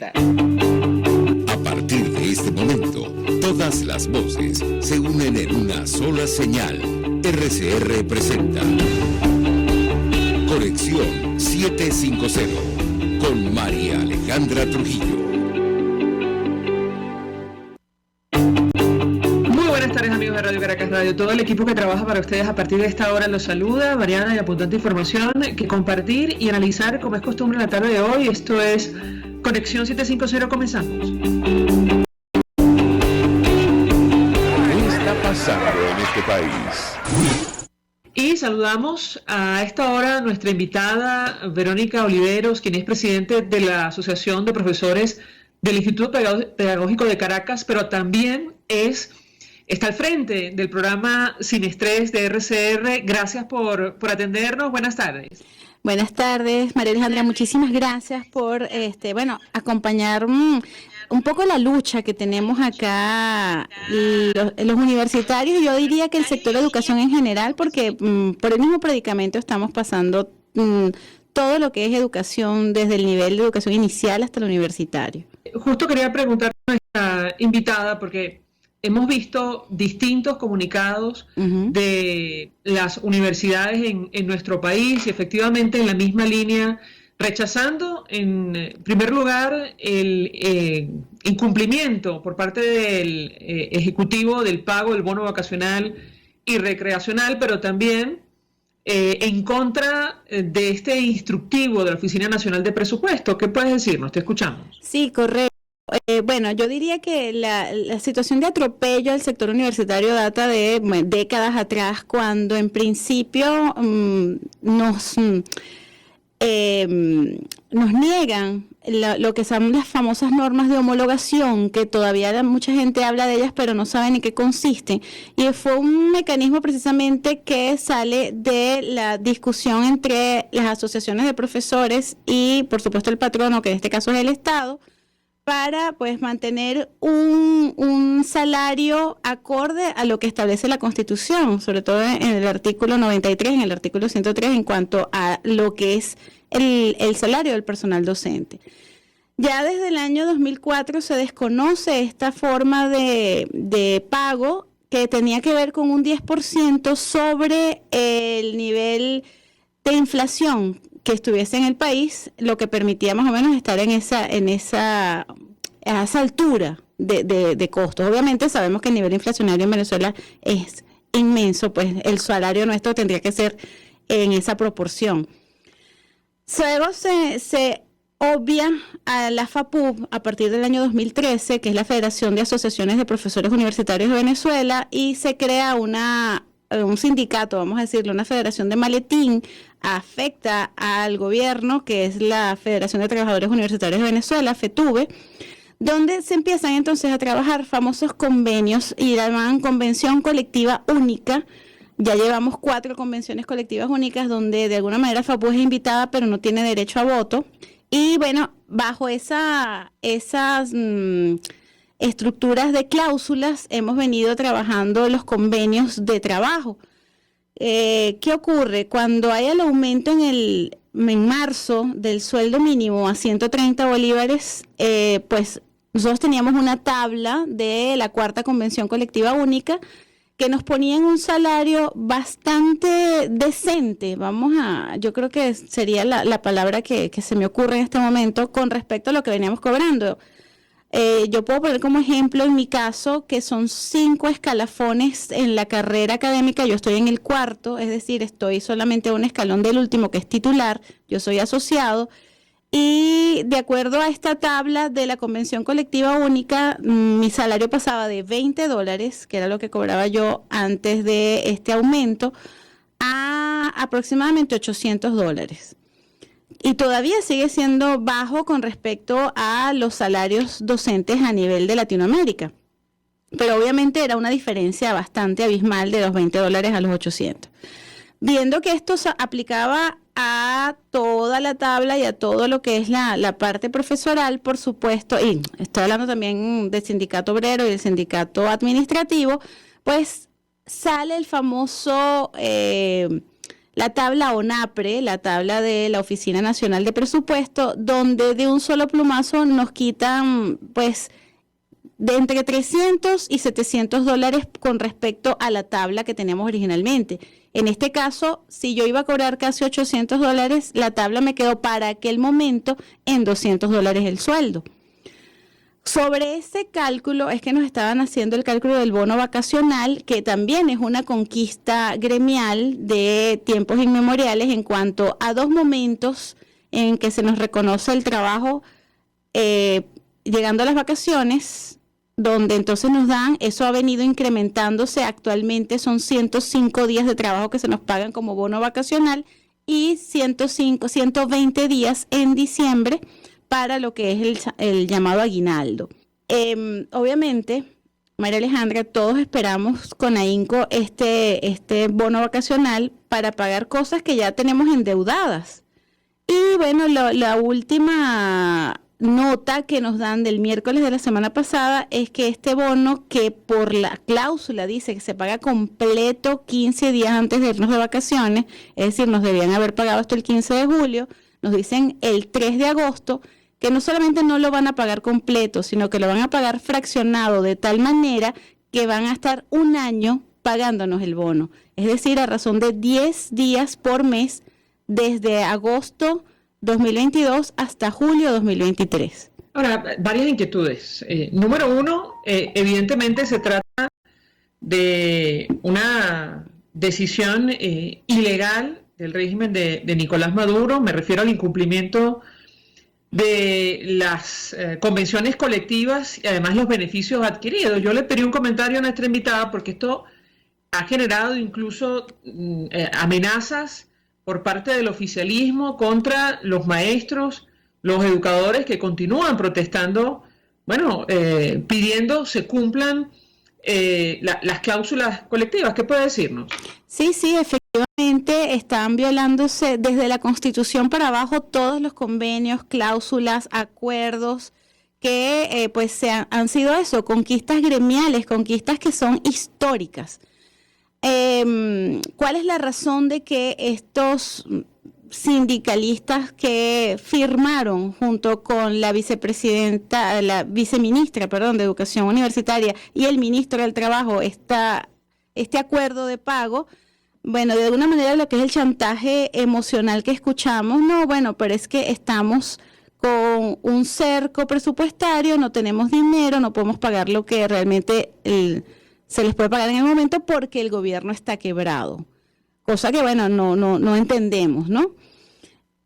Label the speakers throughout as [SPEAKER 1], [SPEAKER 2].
[SPEAKER 1] presenta.
[SPEAKER 2] A partir de este momento, todas las voces se unen en una sola señal. RCR presenta Conexión 750 con María Alejandra Trujillo.
[SPEAKER 1] Buenas tardes, amigos de Radio Caracas Radio. Todo el equipo que trabaja para ustedes a partir de esta hora los saluda. Mariana, y apuntando información que compartir y analizar como es costumbre en la tarde de hoy. Esto es Conexión 750. Comenzamos.
[SPEAKER 2] ¿Qué está pasando en este país?
[SPEAKER 1] Y saludamos a esta hora a nuestra invitada Verónica Oliveros, quien es presidente de la Asociación de Profesores del Instituto Pedagógico de Caracas, pero también está al frente del programa Sin Estrés de RCR. Gracias por atendernos. Buenas tardes.
[SPEAKER 3] Buenas tardes, María Alejandra. Muchísimas gracias por acompañar un poco la lucha que tenemos acá los universitarios. Yo diría que el sector de educación en general, porque por el mismo predicamento estamos pasando todo lo que es educación, desde el nivel de educación inicial hasta el universitario.
[SPEAKER 1] Justo quería preguntar a nuestra invitada, porque hemos visto distintos comunicados de las universidades en nuestro país y efectivamente en la misma línea, rechazando en primer lugar el incumplimiento por parte del Ejecutivo del pago del bono vacacional y recreacional, pero también en contra de este instructivo de la Oficina Nacional de Presupuesto. ¿Qué puedes decirnos? Te escuchamos.
[SPEAKER 3] Sí, correcto. Bueno, yo diría que la situación de atropello al sector universitario data de décadas atrás, cuando en principio nos niegan lo que son las famosas normas de homologación, que todavía mucha gente habla de ellas, pero no saben en qué consisten. Y fue un mecanismo precisamente que sale de la discusión entre las asociaciones de profesores y, por supuesto, el patrono, que en este caso es el Estado, para mantener un salario acorde a lo que establece la Constitución, sobre todo en el artículo 93, en el artículo 103, en cuanto a lo que es el salario del personal docente. Ya desde el año 2004 se desconoce esta forma de pago, que tenía que ver con un 10% sobre el nivel de inflación que estuviese en el país, lo que permitía más o menos estar a esa altura de costos. Obviamente sabemos que el nivel inflacionario en Venezuela es inmenso, pues el salario nuestro tendría que ser en esa proporción. Luego se obvia a la FAPUB a partir del año 2013, que es la Federación de Asociaciones de Profesores Universitarios de Venezuela, y se crea un sindicato, vamos a decirlo, una federación de maletín, afecta al gobierno, que es la Federación de Trabajadores Universitarios de Venezuela, FETUVE, donde se empiezan entonces a trabajar famosos convenios y llaman convención colectiva única. Ya llevamos 4 convenciones colectivas únicas donde de alguna manera FAPU es invitada pero no tiene derecho a voto. Y bueno, bajo esas estructuras de cláusulas hemos venido trabajando los convenios de trabajo. ¿Qué ocurre? Cuando hay el aumento en marzo del sueldo mínimo a 130 bolívares, pues nosotros teníamos una tabla de la 4ª Convención Colectiva Única que nos ponía en un salario bastante decente, yo creo que sería la palabra que se me ocurre en este momento con respecto a lo que veníamos cobrando. Yo puedo poner como ejemplo en mi caso que son 5 escalafones en la carrera académica. Yo estoy en el 4º, es decir, estoy solamente a un escalón del último, que es titular. Yo soy asociado y de acuerdo a esta tabla de la Convención Colectiva Única, mi salario pasaba de $20, que era lo que cobraba yo antes de este aumento, a aproximadamente $800. Y todavía sigue siendo bajo con respecto a los salarios docentes a nivel de Latinoamérica. Pero obviamente era una diferencia bastante abismal de los $20 a los 800. Viendo que esto se aplicaba a toda la tabla y a todo lo que es la parte profesoral, por supuesto, y estoy hablando también del sindicato obrero y del sindicato administrativo, pues sale el famoso la tabla ONAPRE, la tabla de la Oficina Nacional de Presupuesto, donde de un solo plumazo nos quitan pues de entre $300 y $700 con respecto a la tabla que teníamos originalmente. En este caso, si yo iba a cobrar casi $800, la tabla me quedó para aquel momento en $200 el sueldo. Sobre ese cálculo es que nos estaban haciendo el cálculo del bono vacacional, que también es una conquista gremial de tiempos inmemoriales en cuanto a dos momentos en que se nos reconoce el trabajo llegando a las vacaciones, donde entonces nos dan, eso ha venido incrementándose, actualmente son 105 días de trabajo que se nos pagan como bono vacacional y 120 días en diciembre para lo que es el llamado aguinaldo. Obviamente, María Alejandra, todos esperamos con ahínco este bono vacacional para pagar cosas que ya tenemos endeudadas. Y bueno, la última nota que nos dan del miércoles de la semana pasada es que este bono, que por la cláusula dice que se paga completo 15 días antes de irnos de vacaciones, es decir, nos debían haber pagado hasta el 15 de julio, nos dicen el 3 de agosto, que no solamente no lo van a pagar completo, sino que lo van a pagar fraccionado de tal manera que van a estar un año pagándonos el bono. Es decir, a razón de 10 días por mes desde agosto 2022 hasta julio 2023.
[SPEAKER 1] Ahora, varias inquietudes. Número uno, evidentemente se trata de una decisión ilegal del régimen de Nicolás Maduro. Me refiero al incumplimiento de las convenciones colectivas y además los beneficios adquiridos. Yo le pedí un comentario a nuestra invitada porque esto ha generado incluso amenazas por parte del oficialismo contra los maestros, los educadores que continúan protestando, bueno, pidiendo se cumplan las cláusulas colectivas. ¿Qué puede decirnos?
[SPEAKER 3] Sí, efectivamente están violándose desde la Constitución para abajo todos los convenios, cláusulas, acuerdos que pues han sido eso, conquistas gremiales, conquistas que son históricas. ¿Cuál es la razón de que estos sindicalistas que firmaron junto con la viceministra, de Educación Universitaria y el ministro del Trabajo este acuerdo de pago? Bueno, de alguna manera lo que es el chantaje emocional que escuchamos, no, bueno, pero es que estamos con un cerco presupuestario, no tenemos dinero, no podemos pagar lo que realmente se les puede pagar en el momento porque el gobierno está quebrado. Cosa que, bueno, no entendemos, ¿no?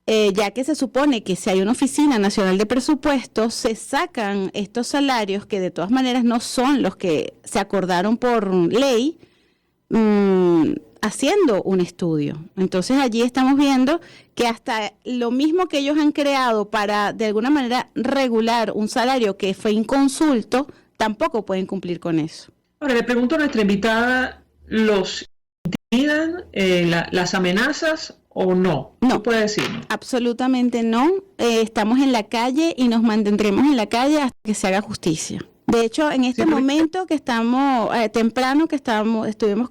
[SPEAKER 3] Ya que se supone que si hay una Oficina Nacional de Presupuestos, se sacan estos salarios que de todas maneras no son los que se acordaron por ley, haciendo un estudio. Entonces allí estamos viendo que hasta lo mismo que ellos han creado para de alguna manera regular un salario que fue inconsulto, tampoco pueden cumplir con eso.
[SPEAKER 1] Ahora le pregunto a nuestra invitada, ¿los intimidan las amenazas o no?
[SPEAKER 3] No.
[SPEAKER 1] ¿Qué puede decirnos?
[SPEAKER 3] Absolutamente no. Estamos en la calle y nos mantendremos en la calle hasta que se haga justicia. De hecho, en este momento que estamos, temprano que estuvimos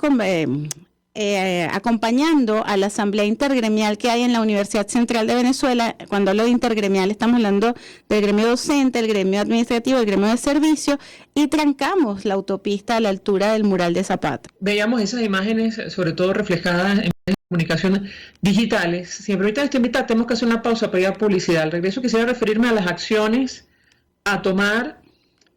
[SPEAKER 3] acompañando a la asamblea intergremial que hay en la Universidad Central de Venezuela. Cuando hablo de intergremial estamos hablando del gremio docente, el gremio administrativo, el gremio de servicio, y trancamos la autopista a la altura del mural de Zapata.
[SPEAKER 1] Veíamos esas imágenes, sobre todo reflejadas en comunicación digitales. Siempre ahorita esta invitada tenemos que hacer una pausa para ir a publicidad. Al regreso quisiera referirme a las acciones a tomar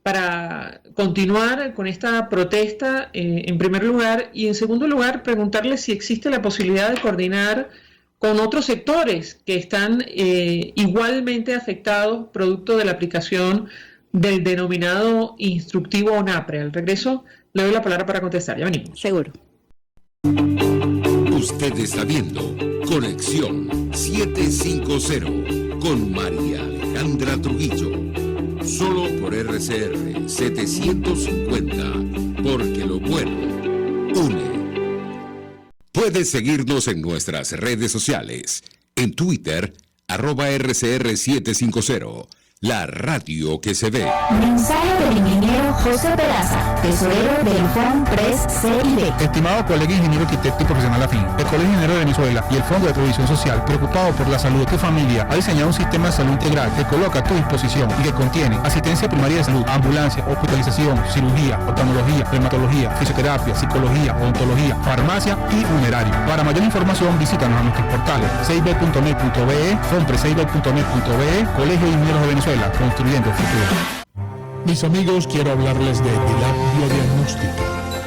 [SPEAKER 1] para continuar con esta protesta, en primer lugar, y en segundo lugar, preguntarle si existe la posibilidad de coordinar con otros sectores que están igualmente afectados producto de la aplicación del denominado instructivo ONAPRE. Al regreso le doy la palabra para contestar. Ya venimos.
[SPEAKER 3] Seguro.
[SPEAKER 2] Usted está viendo Conexión 750 con María Alejandra Trujillo. Solo por RCR 750, porque lo bueno une. Puedes seguirnos en nuestras redes sociales. En Twitter, @RCR750. la radio que se ve.
[SPEAKER 4] Mensaje del ingeniero José Peraza, tesorero del FONPRES CID.
[SPEAKER 5] Estimado colega ingeniero arquitecto y profesional afín, el Colegio Ingeniero de Venezuela y el Fondo de Previsión Social, preocupado por la salud de tu familia, ha diseñado un sistema de salud integral que coloca a tu disposición y que contiene asistencia primaria de salud, ambulancia, hospitalización, cirugía, oftalmología, dermatología, fisioterapia, psicología, odontología, farmacia y funerario. Para mayor información, visítanos a nuestros portales cib.net.be, fonprescib.net.be, Colegio de Ingenieros de Venezuela, construyendo el futuro.
[SPEAKER 6] Mis amigos, quiero hablarles de Dilab Biodiagnóstica,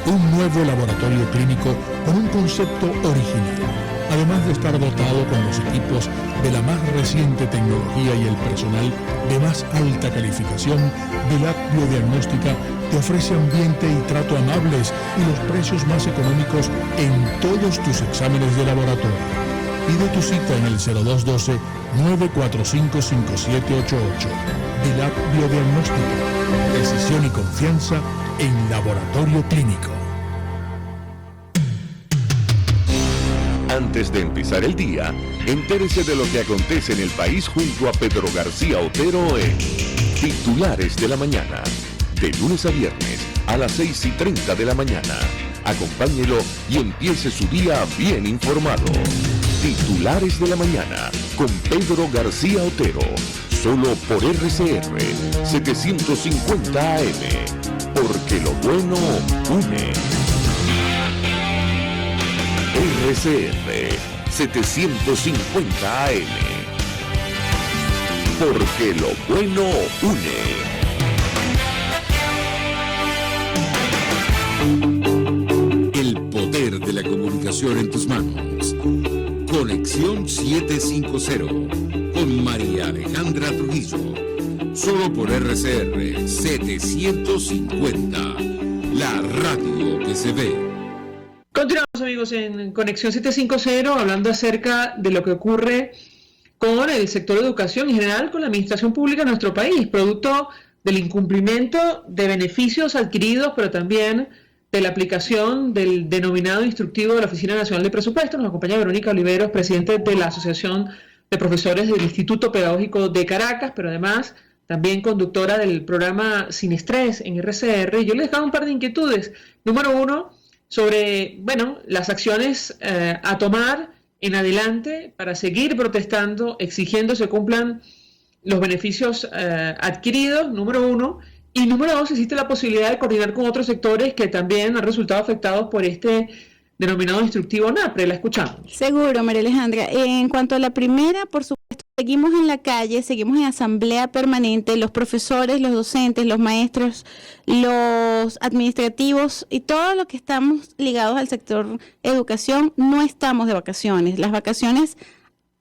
[SPEAKER 6] un nuevo laboratorio clínico con un concepto original. Además de estar dotado con los equipos de la más reciente tecnología y el personal de más alta calificación, Dilab Biodiagnóstica te ofrece ambiente y trato amables y los precios más económicos en todos tus exámenes de laboratorio. Pide tu cita en el 0212-945-5788. Dilab Biodiagnóstica. Decisión y confianza en laboratorio clínico.
[SPEAKER 2] Antes de empezar el día, entérese de lo que acontece en el país junto a Pedro García Otero en Titulares de la Mañana. De lunes a viernes a las 6:30 de la mañana. Acompáñelo y empiece su día bien informado. Titulares de la Mañana con Pedro García Otero. Solo por RCR 750 AM. Porque lo bueno une. RCR 750 AM. Porque lo bueno une. El poder de la comunicación en tus manos. Conexión 750 con María Alejandra Trujillo. Solo por RCR 750, la radio que se ve.
[SPEAKER 1] Continuamos, amigos, en Conexión 750, hablando acerca de lo que ocurre con el sector de educación en general, con la administración pública en nuestro país, producto del incumplimiento de beneficios adquiridos, pero también de la aplicación del denominado instructivo de la Oficina Nacional de Presupuestos. Nos acompaña Verónica Oliveros, presidente de la Asociación de Profesores del Instituto Pedagógico de Caracas, pero además también conductora del programa Sin Estrés en RCR. Yo les dejaba un par de inquietudes. Número uno, sobre, las acciones a tomar en adelante para seguir protestando, exigiendo se cumplan los beneficios adquiridos, número uno. Y número dos, existe la posibilidad de coordinar con otros sectores que también han resultado afectados por este denominado instructivo NAPRE. La escuchamos.
[SPEAKER 3] Seguro, María Alejandra. En cuanto a la primera, por supuesto, seguimos en la calle, seguimos en asamblea permanente, los profesores, los docentes, los maestros, los administrativos y todos los que estamos ligados al sector educación, no estamos de vacaciones. Las vacaciones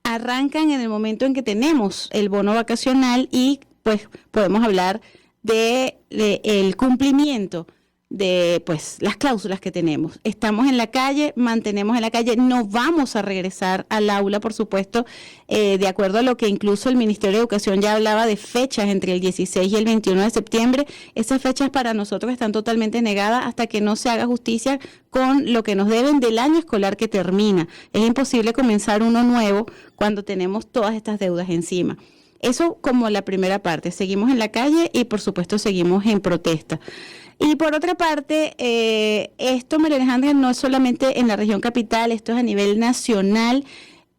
[SPEAKER 3] arrancan en el momento en que tenemos el bono vacacional y pues podemos hablar de el cumplimiento de las cláusulas que tenemos. Estamos en la calle, mantenemos en la calle, no vamos a regresar al aula, por supuesto, de acuerdo a lo que incluso el Ministerio de Educación ya hablaba de fechas entre el 16 y el 21 de septiembre. Esas fechas para nosotros están totalmente negadas hasta que no se haga justicia con lo que nos deben del año escolar que termina. Es imposible comenzar uno nuevo cuando tenemos todas estas deudas encima. Eso como la primera parte, seguimos en la calle y por supuesto seguimos en protesta. Y por otra parte, esto, María Alejandra, no es solamente en la región capital, esto es a nivel nacional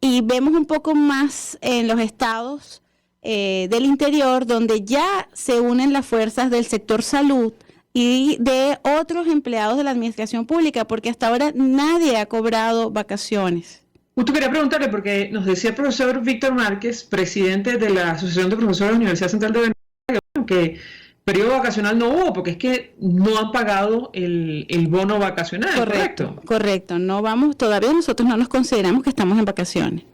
[SPEAKER 3] y vemos un poco más en los estados del interior donde ya se unen las fuerzas del sector salud y de otros empleados de la administración pública, porque hasta ahora nadie ha cobrado vacaciones.
[SPEAKER 1] Justo quería preguntarle, porque nos decía el profesor Víctor Márquez, presidente de la Asociación de Profesores de la Universidad Central de Venezuela, que periodo vacacional no hubo, porque es que no han pagado el bono vacacional.
[SPEAKER 3] Correcto, no vamos, todavía nosotros no nos consideramos que estamos en vacaciones.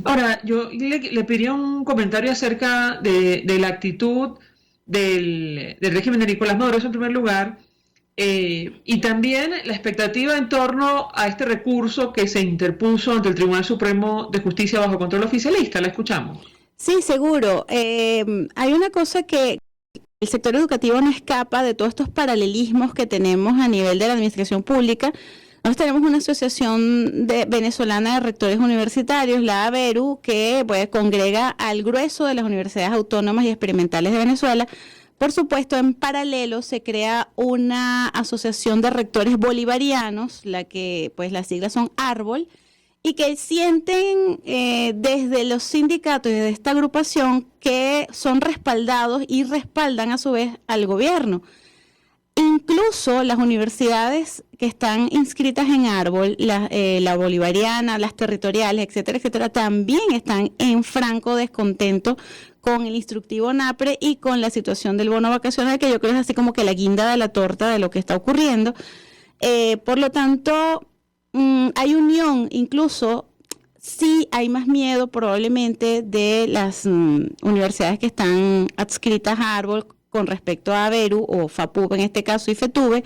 [SPEAKER 1] Ahora, yo le pediría un comentario acerca de la actitud del régimen de Nicolás Maduro, eso en primer lugar, y también la expectativa en torno a este recurso que se interpuso ante el Tribunal Supremo de Justicia bajo control oficialista. La escuchamos.
[SPEAKER 3] Sí, seguro. Hay una cosa que el sector educativo no escapa de todos estos paralelismos que tenemos a nivel de la administración pública Nosotros tenemos una asociación venezolana de rectores universitarios, la ABERU, que pues congrega al grueso de las universidades autónomas y experimentales de Venezuela. Por supuesto, en paralelo se crea una asociación de rectores bolivarianos, la que pues las siglas son Árbol, y que sienten desde los sindicatos y desde esta agrupación que son respaldados y respaldan a su vez al gobierno. Incluso las universidades que están inscritas en Árbol, la bolivariana, las territoriales, etcétera, etcétera, también están en franco descontento con el instructivo NAPRE y con la situación del bono vacacional, que yo creo es así como que la guinda de la torta de lo que está ocurriendo. Por lo tanto, hay unión, incluso sí hay más miedo probablemente de las universidades que están adscritas a Árbol con respecto a ABERU o FAPUB en este caso y FETUVE,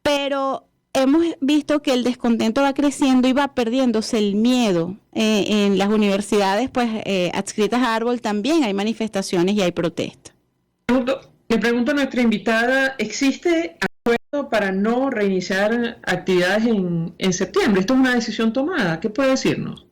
[SPEAKER 3] pero hemos visto que el descontento va creciendo y va perdiéndose el miedo. En las universidades adscritas a Árbol también hay manifestaciones y hay protestas.
[SPEAKER 1] Le pregunto a nuestra invitada, ¿existe acuerdo para no reiniciar actividades en septiembre? ¿Esto es una decisión tomada? ¿Qué puede decirnos?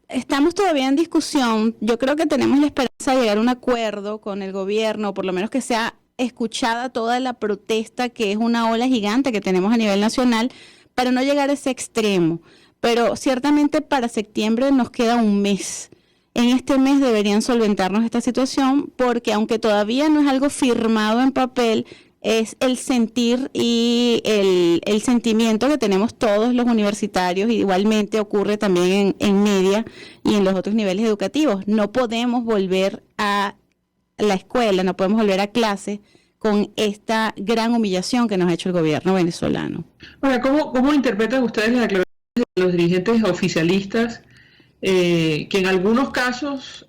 [SPEAKER 3] Estamos todavía en discusión. Yo creo que tenemos la esperanza de llegar a un acuerdo con el gobierno, o por lo menos que sea escuchada toda la protesta, que es una ola gigante que tenemos a nivel nacional, para no llegar a ese extremo. Pero ciertamente para septiembre nos queda un mes. En este mes deberían solventarnos esta situación, porque aunque todavía no es algo firmado en papel, es el sentir y el sentimiento que tenemos todos los universitarios, y igualmente ocurre también en media y en los otros niveles educativos. No podemos volver a la escuela, no podemos volver a clase con esta gran humillación que nos ha hecho el gobierno venezolano.
[SPEAKER 1] Ahora, ¿cómo interpretan ustedes las declaraciones de los dirigentes oficialistas que en algunos casos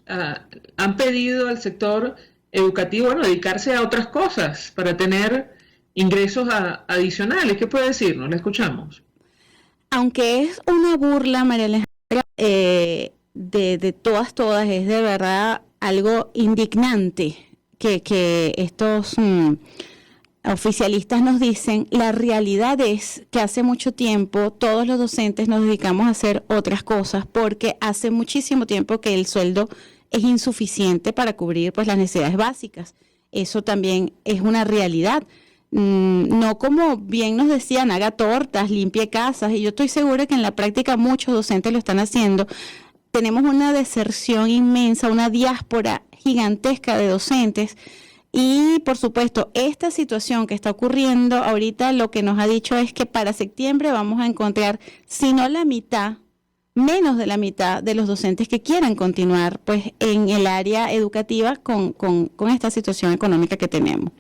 [SPEAKER 1] han pedido al sector educativo, dedicarse a otras cosas para tener ingresos adicionales? ¿Qué puede decirnos? La escuchamos.
[SPEAKER 3] Aunque es una burla, María Alejandra, de todas, es de verdad algo indignante que estos oficialistas nos dicen. La realidad es que hace mucho tiempo todos los docentes nos dedicamos a hacer otras cosas, porque hace muchísimo tiempo que el sueldo es insuficiente para cubrir pues las necesidades básicas. Eso también es una realidad. No como bien nos decían, haga tortas, limpie casas, y yo estoy segura que en la práctica muchos docentes lo están haciendo. Tenemos una deserción inmensa, una diáspora gigantesca de docentes, y por supuesto esta situación que está ocurriendo ahorita lo que nos ha dicho es que para septiembre vamos a encontrar, si no la mitad, menos de la mitad de los docentes que quieran continuar pues en el área educativa con esta situación económica que tenemos.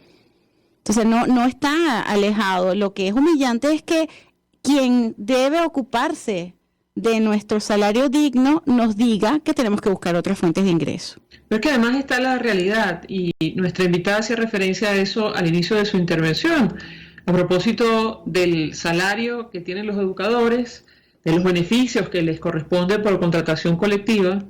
[SPEAKER 3] Entonces no está alejado. Lo que es humillante es que quien debe ocuparse de nuestro salario digno nos diga que tenemos que buscar otras fuentes de ingreso.
[SPEAKER 1] Pero es que además está la realidad, y nuestra invitada hacía referencia a eso al inicio de su intervención, a propósito del salario que tienen los educadores, de los beneficios que les corresponde por contratación colectiva.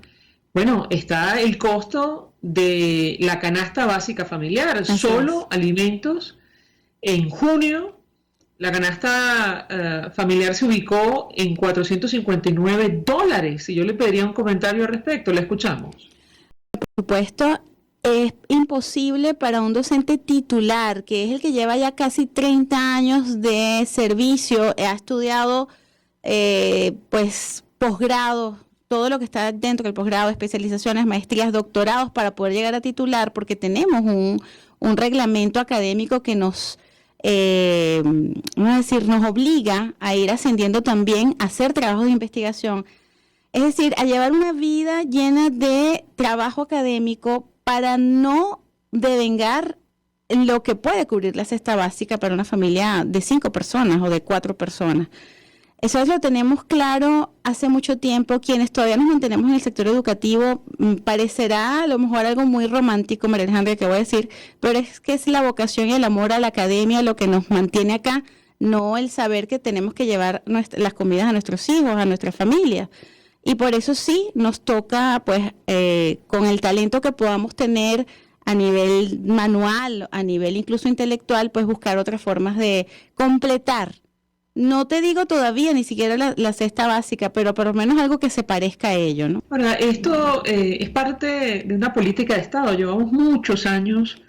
[SPEAKER 1] Bueno, está el costo de la canasta básica familiar. Así solo es. Alimentos. En junio, la canasta familiar se ubicó en $459. Y yo le pediría un comentario al respecto. La escuchamos.
[SPEAKER 3] Por supuesto, es imposible para un docente titular, que es el que lleva ya casi 30 años de servicio, ha estudiado posgrado, todo lo que está dentro del posgrado, especializaciones, maestrías, doctorados, para poder llegar a titular, porque tenemos un reglamento académico que nos obliga a ir ascendiendo también, a hacer trabajos de investigación, es decir, a llevar una vida llena de trabajo académico para no devengar lo que puede cubrir la cesta básica para una familia de 5 personas o de 4 personas. Eso lo tenemos claro hace mucho tiempo. Quienes todavía nos mantenemos en el sector educativo, parecerá a lo mejor algo muy romántico, María Alejandra, que voy a decir, pero es que es la vocación y el amor a la academia lo que nos mantiene acá, no el saber que tenemos que llevar las comidas a nuestros hijos, a nuestra familia. Y por eso sí nos toca, pues, con el talento que podamos tener a nivel manual, a nivel incluso intelectual, pues buscar otras formas de completar no te digo todavía ni siquiera la cesta básica, pero por lo menos algo que se parezca a ello, ¿no?
[SPEAKER 1] Ahora, esto es parte de una política de Estado. Llevamos muchos años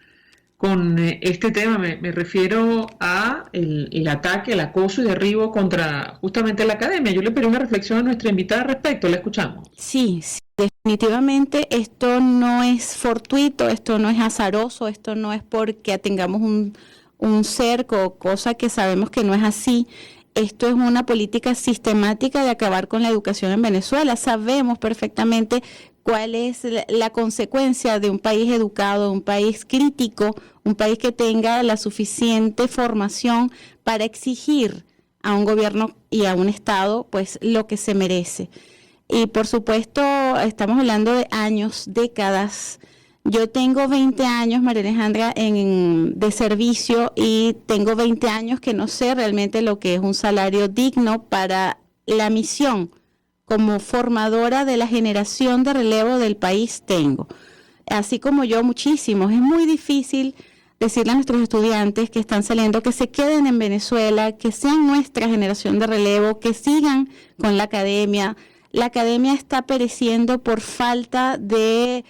[SPEAKER 1] con este tema. Me refiero a el ataque, el acoso y derribo contra justamente la academia. Yo le pedí una reflexión a nuestra invitada al respecto. ¿La escuchamos?
[SPEAKER 3] Sí, definitivamente esto no es fortuito, esto no es azaroso, esto no es porque tengamos un cerco, cosa que sabemos que no es así. Esto es una política sistemática de acabar con la educación en Venezuela. Sabemos perfectamente cuál es la consecuencia de un país educado, un país crítico, un país que tenga la suficiente formación para exigir a un gobierno y a un Estado pues lo que se merece. Y por supuesto estamos hablando de años, décadas. Yo tengo 20 años, María Alejandra, de servicio, y tengo 20 años que no sé realmente lo que es un salario digno para la misión como formadora de la generación de relevo del país tengo. Así como yo, muchísimos. Es muy difícil decirle a nuestros estudiantes que están saliendo que se queden en Venezuela, que sean nuestra generación de relevo, que sigan con la academia. La academia está pereciendo por falta de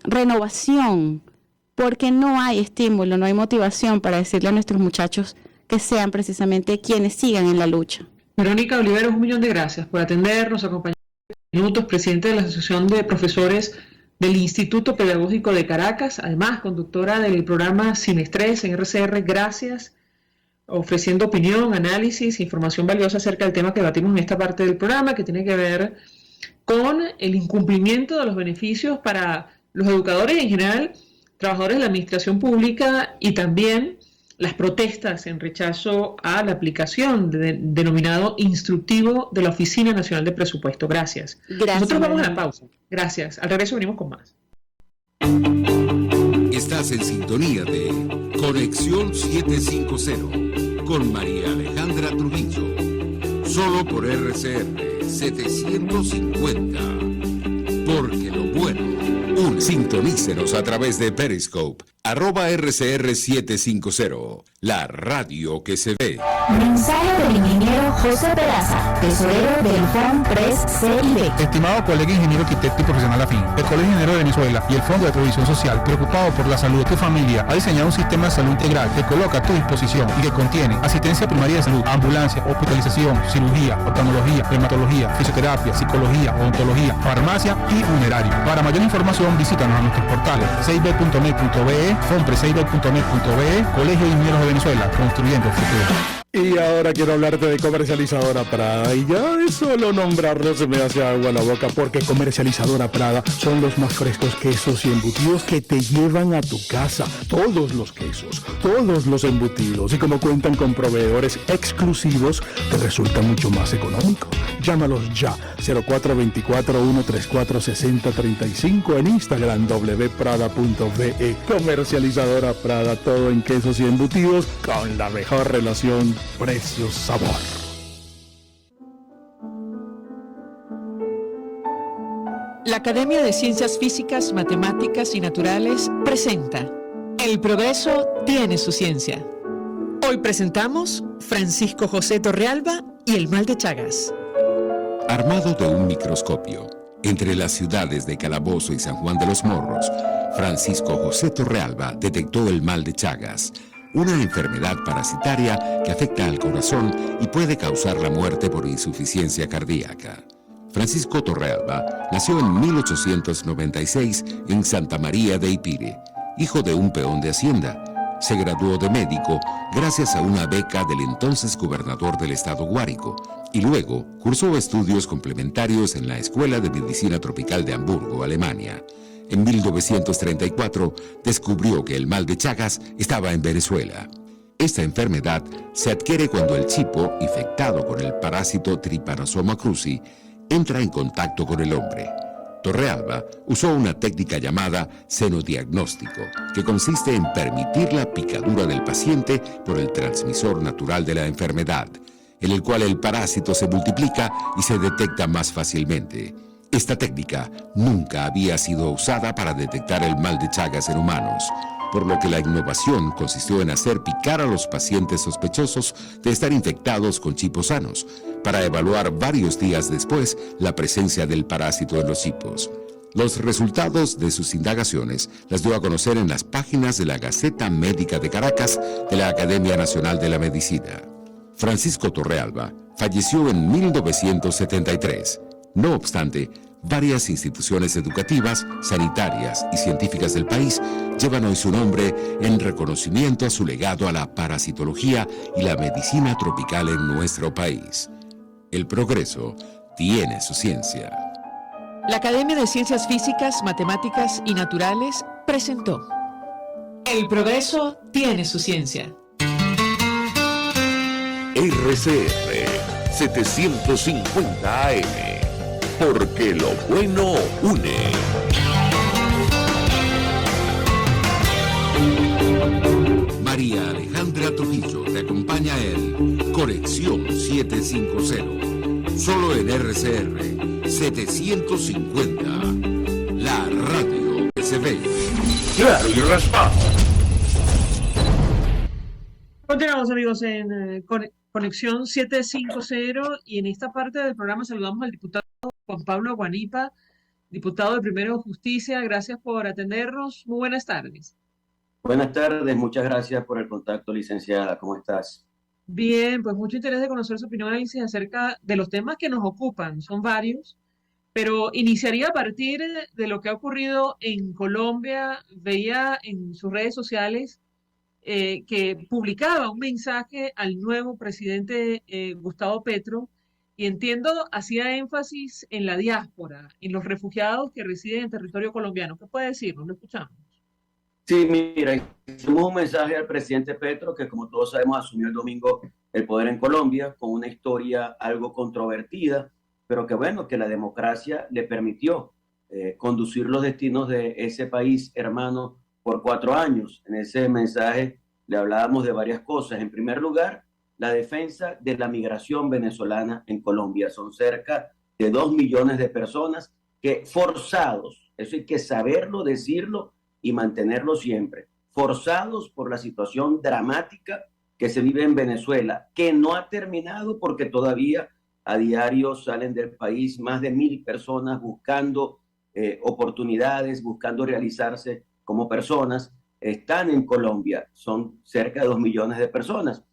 [SPEAKER 3] renovación, porque no hay estímulo, no hay motivación para decirle a nuestros muchachos que sean precisamente quienes sigan en la lucha.
[SPEAKER 1] Verónica Oliveros, 1.000.000 de gracias por atendernos, acompañarnos minutos, presidente de la Asociación de Profesores del Instituto Pedagógico de Caracas, además conductora del programa Sin Estrés en RCR. Gracias, ofreciendo opinión, análisis, información valiosa acerca del tema que debatimos en esta parte del programa, que tiene que ver con el incumplimiento de los beneficios para los educadores y en general trabajadores de la administración pública, y también las protestas en rechazo a la aplicación denominado instructivo de la Oficina Nacional de Presupuesto. Gracias. Nosotros vamos a la pausa. Gracias. Al regreso venimos con más.
[SPEAKER 2] Estás en sintonía de Conexión 750 con María Alejandra Trujillo. Solo por RCR 750. Porque lo bueno une. Sintonícenos a través de Periscope, @RCR750, la radio que se ve.
[SPEAKER 4] Mensaje del ingeniero José Peraza, tesorero del FONPRES CIB.
[SPEAKER 5] Estimado colega ingeniero, arquitecto y profesional afín, el Colegio Ingeniero de Venezuela y el Fondo de Previsión Social, preocupado por la salud de tu familia, ha diseñado un sistema de salud integral que coloca a tu disposición y que contiene asistencia primaria de salud, ambulancia, hospitalización, cirugía, oftalmología, dermatología, fisioterapia, psicología, odontología, farmacia y funerario. Para mayor información, visítanos a nuestros portales cib.net.be, fonprescib.net.be, Colegio de Ingenieros de Venezuela, construyendo el futuro.
[SPEAKER 6] Y ahora quiero hablarte de Comercializadora Prada, y ya de solo nombrarlo se me hace agua la boca, porque Comercializadora Prada son los más frescos quesos y embutidos que te llevan a tu casa. Todos los quesos, todos los embutidos, y como cuentan con proveedores exclusivos, te resulta mucho más económico. Llámalos ya, 0424-134-6035, en Instagram wprada.be. Comercializadora Prada, todo en quesos y embutidos con la mejor relación precio-sabor.
[SPEAKER 7] La Academia de Ciencias Físicas, Matemáticas y Naturales presenta El progreso tiene su ciencia. Hoy presentamos Francisco José Torrealba y el mal de Chagas.
[SPEAKER 2] Armado de un microscopio, entre las ciudades de Calabozo y San Juan de los Morros, Francisco José Torrealba detectó el mal de Chagas, una enfermedad parasitaria que afecta al corazón y puede causar la muerte por insuficiencia cardíaca. Francisco Torrealba nació en 1896 en Santa María de Ipire, hijo de un peón de hacienda. Se graduó de médico gracias a una beca del entonces gobernador del estado Guárico y luego cursó estudios complementarios en la Escuela de Medicina Tropical de Hamburgo, Alemania. En 1934 descubrió que el mal de Chagas estaba en Venezuela. Esta enfermedad se adquiere cuando el chipo, infectado con el parásito Trypanosoma cruzi, entra en contacto con el hombre. Torrealba usó una técnica llamada senodiagnóstico, que consiste en permitir la picadura del paciente por el transmisor natural de la enfermedad, en el cual el parásito se multiplica y se detecta más fácilmente. Esta técnica nunca había sido usada para detectar el mal de Chagas en humanos. por lo que la innovación consistió en hacer picar a los pacientes sospechosos de estar infectados con chipos sanos, para evaluar varios días después la presencia del parásito en los hipos. Los resultados de sus indagaciones las dio a conocer en las páginas de la Gaceta Médica de Caracas de la Academia Nacional de la Medicina. Francisco Torrealba falleció en 1973. No obstante, varias instituciones educativas, sanitarias y científicas del país llevan hoy su nombre en reconocimiento a su legado a la parasitología y la medicina tropical en nuestro país. El progreso tiene su ciencia.
[SPEAKER 7] La Academia de Ciencias Físicas, Matemáticas y Naturales presentó El progreso tiene su ciencia.
[SPEAKER 2] RCR 750 AM, porque lo bueno une. María Alejandra Trujillo te acompaña en Conexión 750, solo en RCR 750, la radio que se ve. Claro y raspado.
[SPEAKER 1] Continuamos, amigos, en Conexión 750, y en esta parte del programa saludamos al diputado Juan Pablo Guanipa, diputado de Primero Justicia. Gracias por atendernos. Muy buenas tardes.
[SPEAKER 8] Buenas tardes, muchas gracias por el contacto, licenciada. ¿Cómo estás?
[SPEAKER 1] Bien, pues mucho interés de conocer su opinión acerca de los temas que nos ocupan. Son varios, pero iniciaría a partir de lo que ha ocurrido en Colombia. Veía en sus redes sociales que publicaba un mensaje al nuevo presidente Gustavo Petro, y entiendo hacía énfasis en la diáspora, en los refugiados que residen en territorio colombiano. ¿Qué puede decirnos? Lo escuchamos.
[SPEAKER 8] Sí, mira, hicimos un mensaje al presidente Petro, que como todos sabemos asumió el domingo el poder en Colombia, con una historia algo controvertida, pero que bueno, que la democracia le permitió conducir los destinos de ese país hermano por 4 años. En ese mensaje le hablábamos de varias cosas. En primer lugar, la defensa de la migración venezolana en Colombia. Son cerca de 2 millones de personas que forzados, eso hay que saberlo, decirlo y mantenerlo siempre, forzados por la situación dramática que se vive en Venezuela, que no ha terminado porque todavía a diario salen del país más de 1.000 personas buscando oportunidades, buscando realizarse como personas. Están en Colombia, son cerca de 2 millones de personas.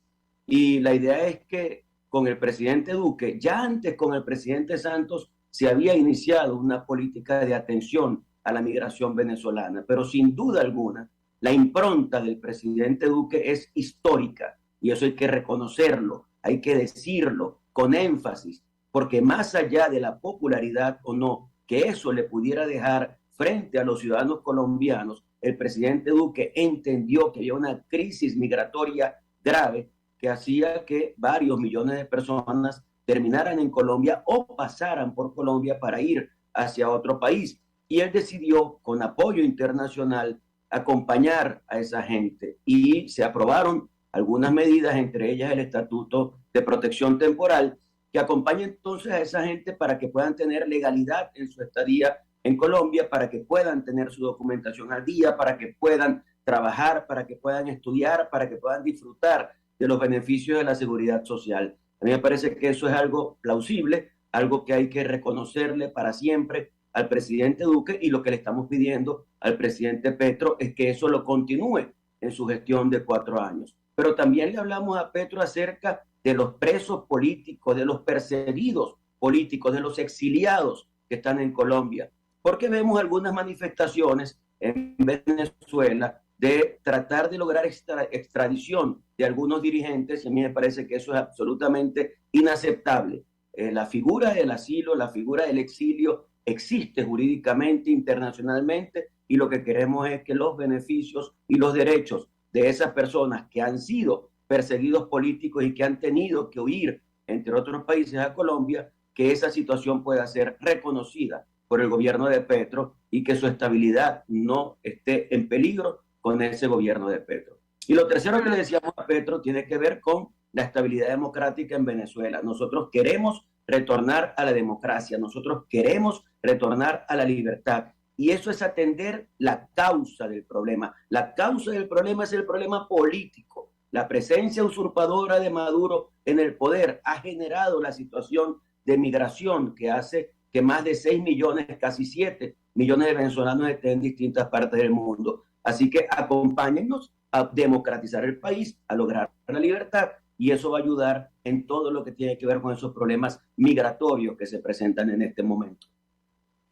[SPEAKER 8] Y la idea es que con el presidente Duque, ya antes con el presidente Santos, se había iniciado una política de atención a la migración venezolana, pero sin duda alguna, la impronta del presidente Duque es histórica, y eso hay que reconocerlo, hay que decirlo con énfasis, porque más allá de la popularidad o no que eso le pudiera dejar frente a los ciudadanos colombianos, el presidente Duque entendió que había una crisis migratoria grave que hacía que varios millones de personas terminaran en Colombia o pasaran por Colombia para ir hacia otro país. Y él decidió, con apoyo internacional, acompañar a esa gente. Y se aprobaron algunas medidas, entre ellas el Estatuto de Protección Temporal, que acompaña entonces a esa gente para que puedan tener legalidad en su estadía en Colombia, para que puedan tener su documentación al día, para que puedan trabajar, para que puedan estudiar, para que puedan disfrutar de los beneficios de la seguridad social. A mí me parece que eso es algo plausible, algo que hay que reconocerle para siempre al presidente Duque, y lo que le estamos pidiendo al presidente Petro es que eso lo continúe en su gestión de 4 años. Pero también le hablamos a Petro acerca de los presos políticos, de los perseguidos políticos, de los exiliados que están en Colombia, porque vemos algunas manifestaciones en Venezuela de tratar de lograr extradición de algunos dirigentes, y a mí me parece que eso es absolutamente inaceptable. La figura del asilo, la figura del exilio existe jurídicamente, internacionalmente, y lo que queremos es que los beneficios y los derechos de esas personas que han sido perseguidos políticos y que han tenido que huir, entre otros países, a Colombia, que esa situación pueda ser reconocida por el gobierno de Petro y que su estabilidad no esté en peligro con ese gobierno de Petro. Y lo tercero que le decíamos a Petro tiene que ver con la estabilidad democrática en Venezuela. Nosotros queremos retornar a la democracia, nosotros queremos retornar a la libertad, Y eso es atender la causa del problema. La causa del problema es el problema político. La presencia usurpadora de Maduro en el poder ha generado la situación de migración que hace que más de 6 millones, casi 7 millones de venezolanos estén en distintas partes del mundo. Así que acompáñennos a democratizar el país, a lograr la libertad, y eso va a ayudar en todo lo que tiene que ver con esos problemas migratorios que se presentan en este momento.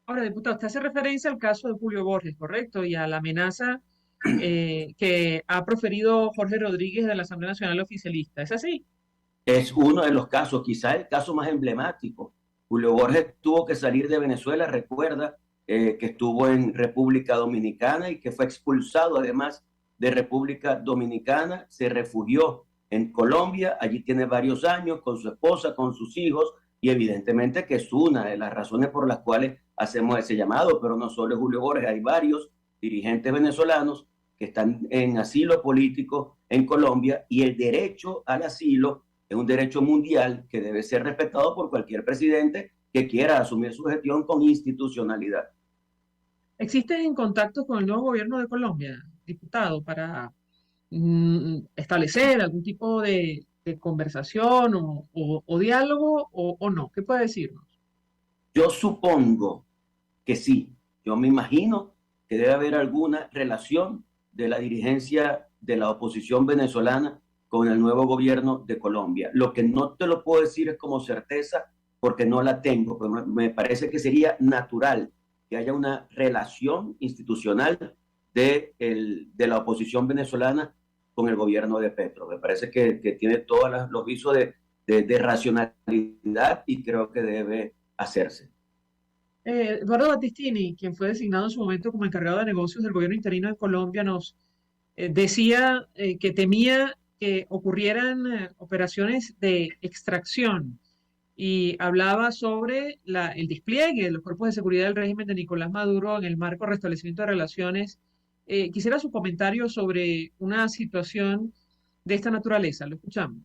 [SPEAKER 1] Ahora, diputado, usted hace referencia al caso de Julio Borges, ¿correcto? Y a la amenaza que ha proferido Jorge Rodríguez de la Asamblea Nacional Oficialista. ¿Es así?
[SPEAKER 8] Es uno de los casos, quizá el caso más emblemático. Julio Borges tuvo que salir de Venezuela, recuerda que estuvo en República Dominicana y que fue expulsado además de República Dominicana, se refugió en Colombia, allí tiene varios años con su esposa, con sus hijos, y evidentemente que es una de las razones por las cuales hacemos ese llamado, pero no solo Julio Borges, hay varios dirigentes venezolanos que están en asilo político en Colombia, y el derecho al asilo es un derecho mundial que debe ser respetado por cualquier presidente que quiera asumir su gestión con institucionalidad.
[SPEAKER 1] ¿Existen contactos con el nuevo gobierno de Colombia, diputado, para establecer algún tipo de conversación o diálogo o no? ¿Qué puede decirnos?
[SPEAKER 8] Yo supongo que sí. Yo me imagino que debe haber alguna relación de la dirigencia de la oposición venezolana con el nuevo gobierno de Colombia. Lo que no te lo puedo decir es como certeza porque no la tengo, pero me parece que sería natural que haya una relación institucional de la oposición venezolana con el gobierno de Petro. Me parece que tiene todos los visos de racionalidad y creo que debe hacerse.
[SPEAKER 1] Eduardo Battistini, quien fue designado en su momento como encargado de negocios del gobierno interino de Colombia, nos decía que temía que ocurrieran operaciones de extracción y hablaba sobre el despliegue de los cuerpos de seguridad del régimen de Nicolás Maduro en el marco de restablecimiento de relaciones. Quisiera su comentario sobre una situación de esta naturaleza. Lo escuchamos.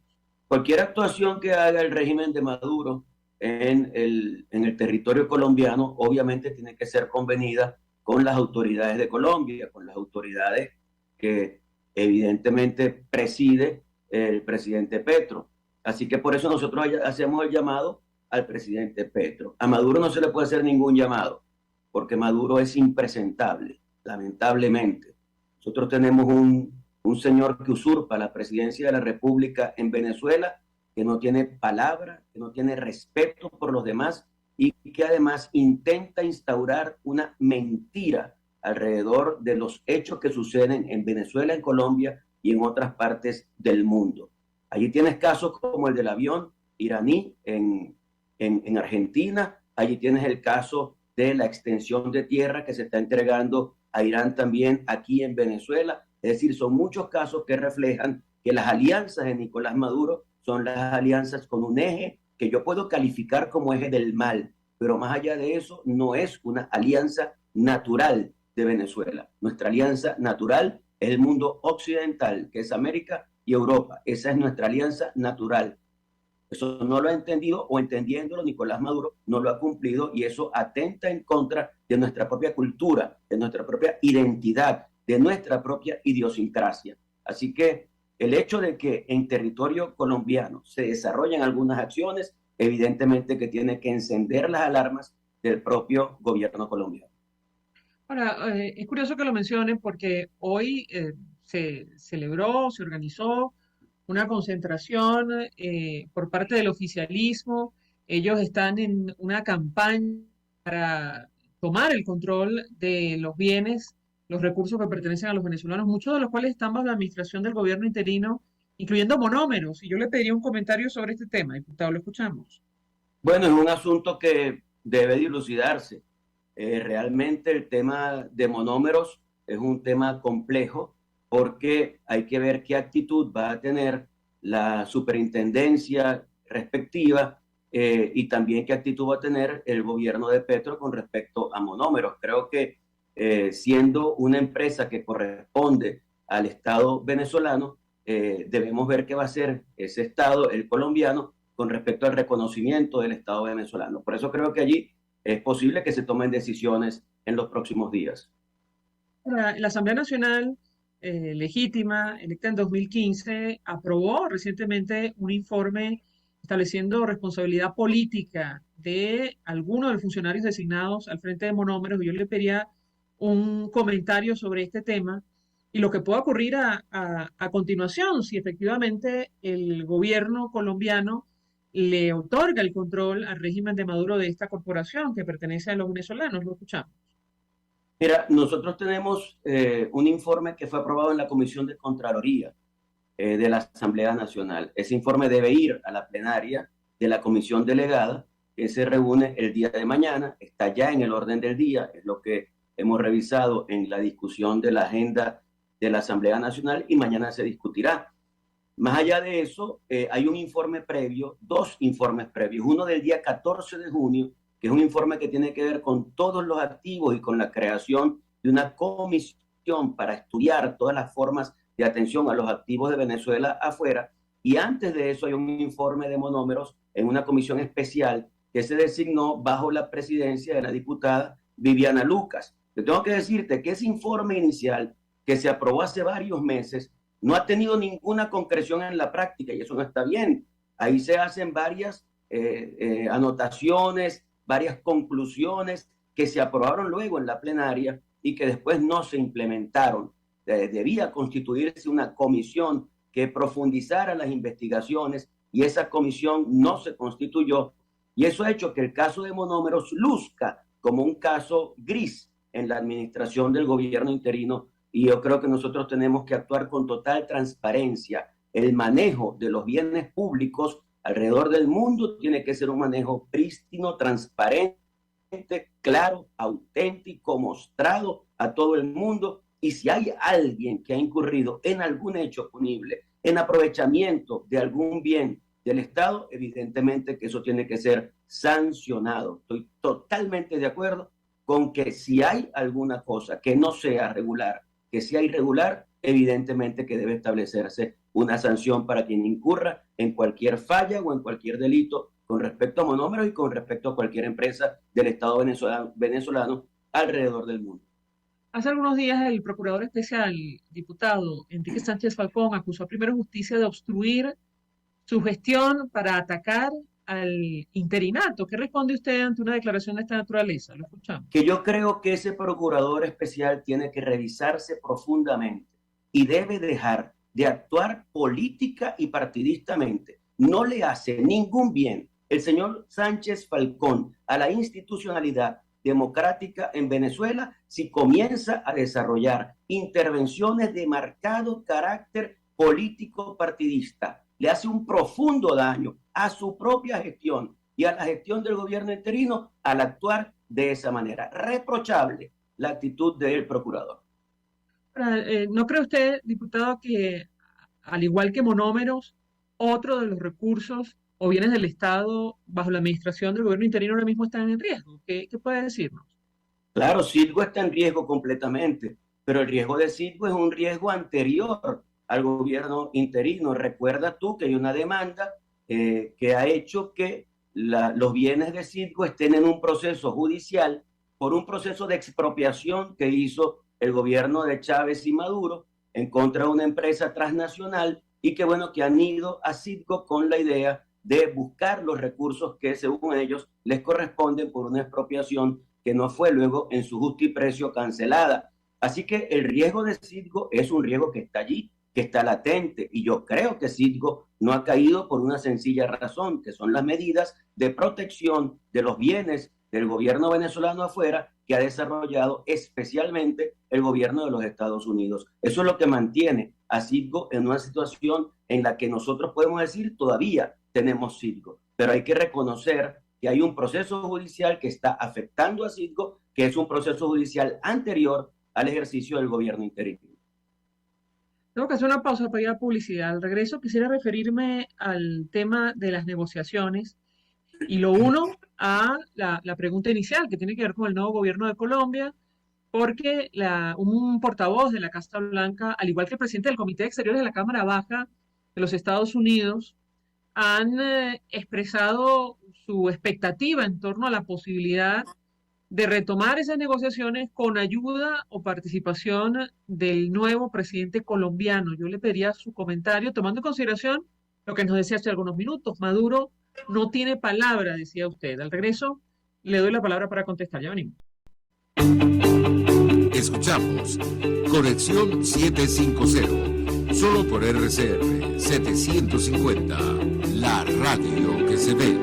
[SPEAKER 8] Cualquier actuación que haga el régimen de Maduro en el territorio colombiano obviamente tiene que ser convenida con las autoridades de Colombia, con las autoridades que evidentemente preside el presidente Petro. Así que por eso nosotros hacemos el llamado al presidente Petro. A Maduro no se le puede hacer ningún llamado, porque Maduro es impresentable, lamentablemente. Nosotros tenemos un señor que usurpa la presidencia de la República en Venezuela, que no tiene palabra, que no tiene respeto por los demás y que además intenta instaurar una mentira alrededor de los hechos que suceden en Venezuela, en Colombia y en otras partes del mundo. Allí tienes casos como el del avión iraní en Argentina, allí tienes el caso de la extensión de tierra que se está entregando a Irán también aquí en Venezuela. Es decir, son muchos casos que reflejan que las alianzas de Nicolás Maduro son las alianzas con un eje que yo puedo calificar como eje del mal, pero más allá de eso no es una alianza natural de Venezuela. Nuestra alianza natural es el mundo occidental, que es América y Europa. Esa es nuestra alianza natural. Eso no lo ha entendido, o entendiéndolo, Nicolás Maduro no lo ha cumplido, y eso atenta en contra de nuestra propia cultura, de nuestra propia identidad, de nuestra propia idiosincrasia. Así que el hecho de que en territorio colombiano se desarrollen algunas acciones, evidentemente que tiene que encender las alarmas del propio gobierno colombiano.
[SPEAKER 1] Ahora, es curioso que lo mencionen porque hoy se celebró, se organizó una concentración por parte del oficialismo. Ellos están en una campaña para tomar el control de los bienes, los recursos que pertenecen a los venezolanos, muchos de los cuales están bajo la administración del gobierno interino, incluyendo monómeros. Y yo le pediría un comentario sobre este tema, diputado, lo escuchamos.
[SPEAKER 8] Bueno, es un asunto que debe dilucidarse. Realmente el tema de monómeros es un tema complejo porque hay que ver qué actitud va a tener la superintendencia respectiva y también qué actitud va a tener el gobierno de Petro con respecto a monómeros. Creo que siendo una empresa que corresponde al Estado venezolano, debemos ver qué va a hacer ese Estado, el colombiano, con respecto al reconocimiento del Estado venezolano. Por eso creo que allí es posible que se tomen decisiones en los próximos días.
[SPEAKER 1] La Asamblea Nacional legítima, electa en 2015, aprobó recientemente un informe estableciendo responsabilidad política de algunos de los funcionarios designados al frente de Monómeros. Yo le pedía un comentario sobre este tema y lo que pueda ocurrir a continuación, si efectivamente el gobierno colombiano le otorga el control al régimen de Maduro de esta corporación que pertenece a los venezolanos. Lo escuchamos.
[SPEAKER 8] Mira, nosotros tenemos un informe que fue aprobado en la Comisión de Contraloría de la Asamblea Nacional. Ese informe debe ir a la plenaria de la comisión delegada, que se reúne el día de mañana, está ya en el orden del día, es lo que hemos revisado en la discusión de la agenda de la Asamblea Nacional y mañana se discutirá. Más allá de eso, hay un informe previo, dos informes previos, uno del día 14 de junio, que es un informe que tiene que ver con todos los activos y con la creación de una comisión para estudiar todas las formas de atención a los activos de Venezuela afuera. Y antes de eso hay un informe de Monómeros en una comisión especial que se designó bajo la presidencia de la diputada Viviana Lucas. Yo tengo que decirte que ese informe inicial que se aprobó hace varios meses no ha tenido ninguna concreción en la práctica y eso no está bien. Ahí se hacen varias anotaciones, varias conclusiones que se aprobaron luego en la plenaria y que después no se implementaron. Debía constituirse una comisión que profundizara las investigaciones y esa comisión no se constituyó y eso ha hecho que el caso de Monómeros luzca como un caso gris en la administración del gobierno interino y yo creo que nosotros tenemos que actuar con total transparencia. El manejo de los bienes públicos alrededor del mundo tiene que ser un manejo prístino, transparente, claro, auténtico, mostrado a todo el mundo. Y si hay alguien que ha incurrido en algún hecho punible, en aprovechamiento de algún bien del Estado, evidentemente que eso tiene que ser sancionado. Estoy totalmente de acuerdo con que si hay alguna cosa que no sea regular, que sea irregular, evidentemente que debe establecerse una sanción para quien incurra en cualquier falla o en cualquier delito con respecto a Monómeros y con respecto a cualquier empresa del Estado venezolano alrededor del mundo.
[SPEAKER 1] Hace algunos días el procurador especial, diputado Enrique Sánchez Falcón, acusó a Primero Justicia de obstruir su gestión para atacar al interinato. ¿Qué responde usted ante una declaración de esta naturaleza? Lo escuchamos.
[SPEAKER 8] Que yo creo que ese procurador especial tiene que revisarse profundamente y debe dejar de actuar política y partidistamente. No le hace ningún bien el señor Sánchez Falcón a la institucionalidad democrática en Venezuela si comienza a desarrollar intervenciones de marcado carácter político partidista. Le hace un profundo daño a su propia gestión y a la gestión del gobierno interino al actuar de esa manera. Reprochable la actitud del procurador.
[SPEAKER 1] ¿No cree usted, diputado, que al igual que Monómeros, otro de los recursos o bienes del Estado bajo la administración del gobierno interino ahora mismo están en riesgo? ¿Qué puede decirnos?
[SPEAKER 8] Claro, Citgo está en riesgo completamente, pero el riesgo de Citgo es un riesgo anterior al gobierno interino. Recuerda tú que hay una demanda que ha hecho que los bienes de Citgo estén en un proceso judicial por un proceso de expropiación que hizo el gobierno de Chávez y Maduro en contra de una empresa transnacional y que bueno, que han ido a Citgo con la idea de buscar los recursos que según ellos les corresponden por una expropiación que no fue luego en su justiprecio cancelada. Así que el riesgo de Citgo es un riesgo que está allí, que está latente y yo creo que Citgo no ha caído por una sencilla razón, que son las medidas de protección de los bienes del gobierno venezolano afuera que ha desarrollado especialmente el gobierno de los Estados Unidos. Eso es lo que mantiene a Citgo en una situación en la que nosotros podemos decir todavía tenemos Citgo, pero hay que reconocer que hay un proceso judicial que está afectando a Citgo, que es un proceso judicial anterior al ejercicio del gobierno interino.
[SPEAKER 1] Tengo que hacer una pausa para ir a publicidad. Al regreso quisiera referirme al tema de las negociaciones y lo uno a la pregunta inicial que tiene que ver con el nuevo gobierno de Colombia, porque un portavoz de la Casa Blanca, al igual que el presidente del Comité de Exteriores de la Cámara Baja de los Estados Unidos, han expresado su expectativa en torno a la posibilidad de retomar esas negociaciones con ayuda o participación del nuevo presidente colombiano. Yo le pediría su comentario, tomando en consideración lo que nos decía hace algunos minutos. Maduro no tiene palabra, decía usted. Al regreso, le doy la palabra para contestar. Ya venimos.
[SPEAKER 2] Escuchamos Conexión 750, solo por RCR 750, la radio que se ve.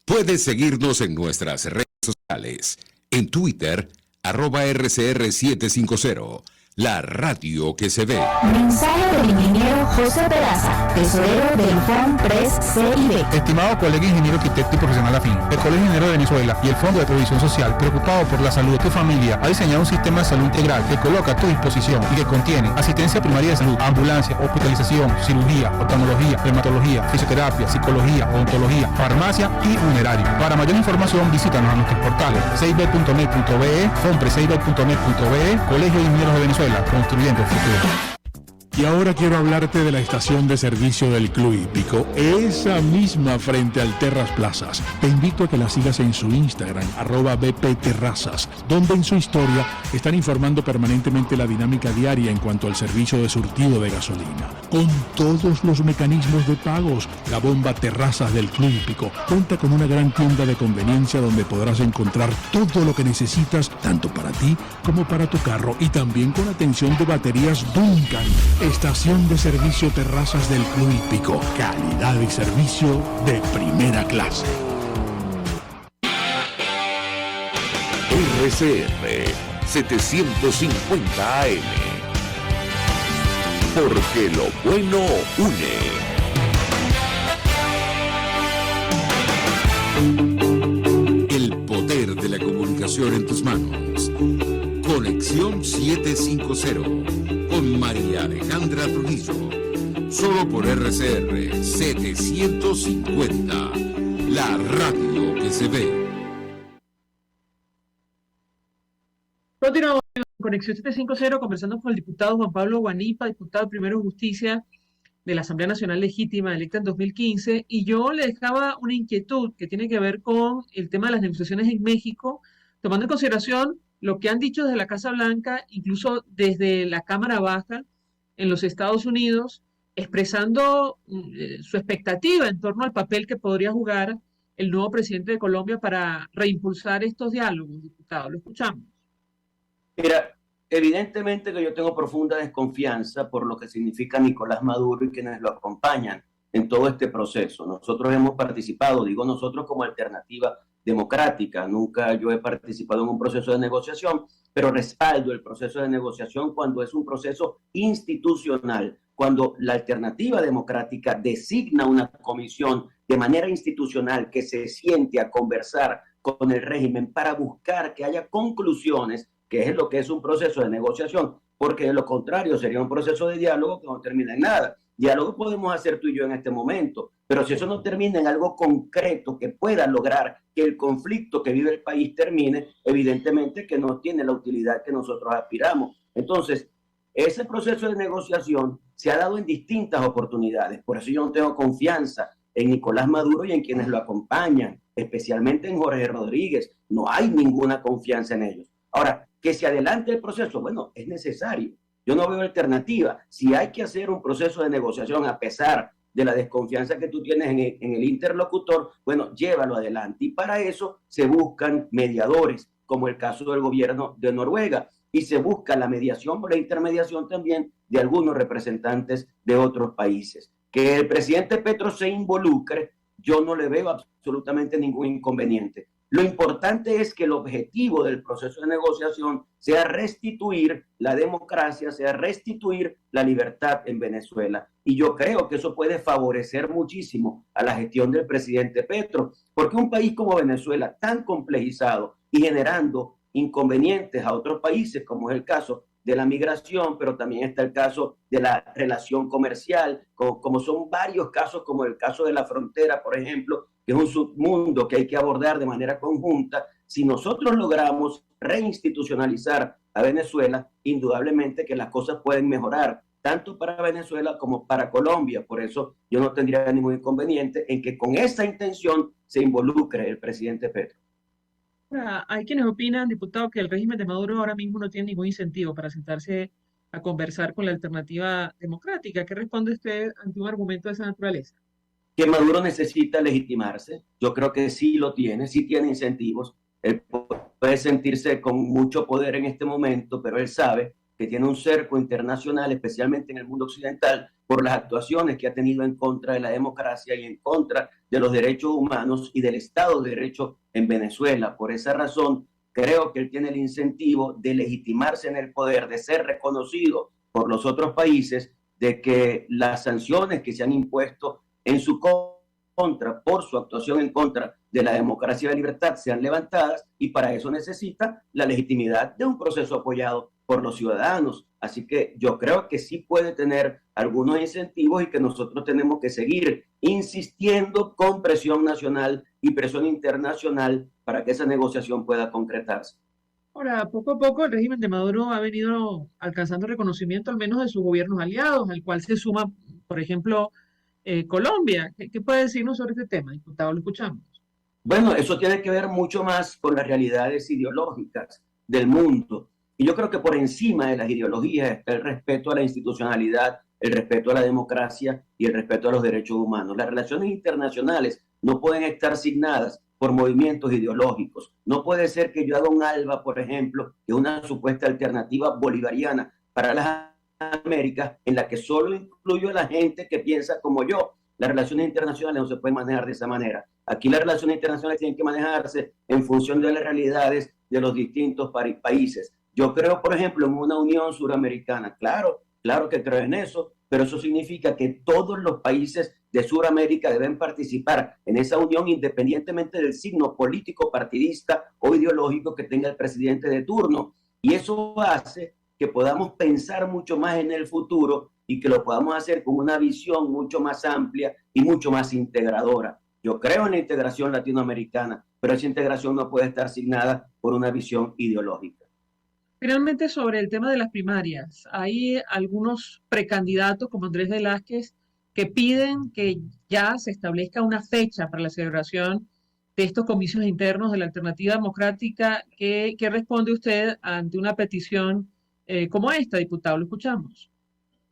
[SPEAKER 2] Puedes seguirnos en nuestras redes sociales, en Twitter, @RCR750, la radio que se ve.
[SPEAKER 4] Mensaje del ingeniero José Peraza, tesorero del FONPRES CIB.
[SPEAKER 5] Estimado colega ingeniero, arquitecto y profesional afín, el Colegio de Ingenieros de Venezuela y el Fondo de Previsión Social, preocupado por la salud de tu familia, ha diseñado un sistema de salud integral que coloca a tu disposición y que contiene asistencia primaria de salud, ambulancia, hospitalización, cirugía, oftalmología, dermatología, fisioterapia, psicología, odontología, farmacia y funerario. Para mayor información, visítanos a nuestros portales cib.net.be, fonprescib.net.be, Colegio de Ingenieros de Venezuela, construyendo el futuro.
[SPEAKER 6] Y ahora quiero hablarte de la estación de servicio del Club Hípico, esa misma frente al Terras Plazas. Te invito a que la sigas en su Instagram, @bpterrazas, donde en su historia están informando permanentemente la dinámica diaria en cuanto al servicio de surtido de gasolina. Con todos los mecanismos de pagos, la bomba Terrazas del Club Hípico cuenta con una gran tienda de conveniencia donde podrás encontrar todo lo que necesitas, tanto para ti como para tu carro, y también con atención de baterías Duncan. Estación de servicio Terrazas del Club Hípico. Calidad y servicio de primera clase.
[SPEAKER 2] RCR 750 AM. Porque lo bueno une. El poder de la comunicación en tus manos. Conexión 750 con María Alejandra Trujillo. Solo por RCR 750, la radio que se ve.
[SPEAKER 1] Continuamos en Conexión 750 conversando con el diputado Juan Pablo Guanipa, diputado primero de Justicia de la Asamblea Nacional Legítima electa en 2015, y yo le dejaba una inquietud que tiene que ver con el tema de las negociaciones en México, tomando en consideración lo que han dicho desde la Casa Blanca, incluso desde la Cámara Baja en los Estados Unidos, expresando su expectativa en torno al papel que podría jugar el nuevo presidente de Colombia para reimpulsar estos diálogos, diputado. Lo escuchamos.
[SPEAKER 8] Mira, evidentemente que yo tengo profunda desconfianza por lo que significa Nicolás Maduro y quienes lo acompañan en todo este proceso. Nosotros hemos participado, digo nosotros como alternativa democrática, nunca yo he participado en un proceso de negociación, pero respaldo el proceso de negociación cuando es un proceso institucional, cuando la alternativa democrática designa una comisión de manera institucional que se siente a conversar con el régimen para buscar que haya conclusiones, que es lo que es un proceso de negociación, porque de lo contrario sería un proceso de diálogo que no termina en nada. Diálogo podemos hacer tú y yo en este momento, pero si eso no termina en algo concreto que pueda lograr que el conflicto que vive el país termine, evidentemente que no tiene la utilidad que nosotros aspiramos. Entonces, ese proceso de negociación se ha dado en distintas oportunidades, por eso yo no tengo confianza en Nicolás Maduro y en quienes lo acompañan, especialmente en Jorge Rodríguez. No hay ninguna confianza en ellos. Ahora, que se adelante el proceso, bueno, es necesario. Yo no veo alternativa. Si hay que hacer un proceso de negociación a pesar de la desconfianza que tú tienes en el interlocutor, bueno, llévalo adelante. Y para eso se buscan mediadores, como el caso del gobierno de Noruega, y se busca la mediación o la intermediación también de algunos representantes de otros países. Que el presidente Petro se involucre, yo no le veo absolutamente ningún inconveniente. Lo importante es que el objetivo del proceso de negociación sea restituir la democracia, sea restituir la libertad en Venezuela. Y yo creo que eso puede favorecer muchísimo a la gestión del presidente Petro, porque un país como Venezuela, tan complejizado y generando inconvenientes a otros países, como es el caso de la migración, pero también está el caso de la relación comercial, como son varios casos, como el caso de la frontera, por ejemplo, que es un submundo que hay que abordar de manera conjunta. Si nosotros logramos reinstitucionalizar a Venezuela, indudablemente que las cosas pueden mejorar, tanto para Venezuela como para Colombia. Por eso yo no tendría ningún inconveniente en que con esa intención se involucre el presidente Petro.
[SPEAKER 1] Ahora, hay quienes opinan, diputado, que el régimen de Maduro ahora mismo no tiene ningún incentivo para sentarse a conversar con la alternativa democrática. ¿Qué responde usted ante un argumento de esa naturaleza?
[SPEAKER 8] Que Maduro necesita legitimarse. Yo creo que sí lo tiene, sí tiene incentivos. Él puede sentirse con mucho poder en este momento, pero él sabe que tiene un cerco internacional, especialmente en el mundo occidental, por las actuaciones que ha tenido en contra de la democracia y en contra de los derechos humanos y del Estado de Derecho en Venezuela. Por esa razón, creo que él tiene el incentivo de legitimarse en el poder, de ser reconocido por los otros países, de que las sanciones que se han impuesto en su contra, por su actuación en contra de la democracia y la libertad, sean levantadas, y para eso necesita la legitimidad de un proceso apoyado por los ciudadanos. Así que yo creo que sí puede tener algunos incentivos y que nosotros tenemos que seguir insistiendo con presión nacional y presión internacional para que esa negociación pueda concretarse.
[SPEAKER 1] Ahora, poco a poco el régimen de Maduro ha venido alcanzando reconocimiento al menos de sus gobiernos aliados, al cual se suma, por ejemplo, Colombia. ¿Qué puede decirnos sobre este tema, diputado? Lo escuchamos.
[SPEAKER 8] Bueno, eso tiene que ver mucho más con las realidades ideológicas del mundo. Y yo creo que por encima de las ideologías está el respeto a la institucionalidad, el respeto a la democracia y el respeto a los derechos humanos. Las relaciones internacionales no pueden estar signadas por movimientos ideológicos. No puede ser que yo haga un ALBA, por ejemplo, que es una supuesta alternativa bolivariana para las Américas, en la que solo incluyo a la gente que piensa como yo. Las relaciones internacionales no se pueden manejar de esa manera. Aquí las relaciones internacionales tienen que manejarse en función de las realidades de los distintos países. Yo creo, por ejemplo, en una unión suramericana. Claro que creo en eso, pero eso significa que todos los países de Suramérica deben participar en esa unión independientemente del signo político, partidista o ideológico que tenga el presidente de turno. Y eso hace que podamos pensar mucho más en el futuro y que lo podamos hacer con una visión mucho más amplia y mucho más integradora. Yo creo en la integración latinoamericana, pero esa integración no puede estar asignada por una visión ideológica.
[SPEAKER 1] Finalmente, sobre el tema de las primarias, hay algunos precandidatos como Andrés Velázquez que piden que ya se establezca una fecha para la celebración de estos comicios internos de la Alternativa Democrática. ¿Qué responde usted ante una petición como esta, diputado? Lo escuchamos.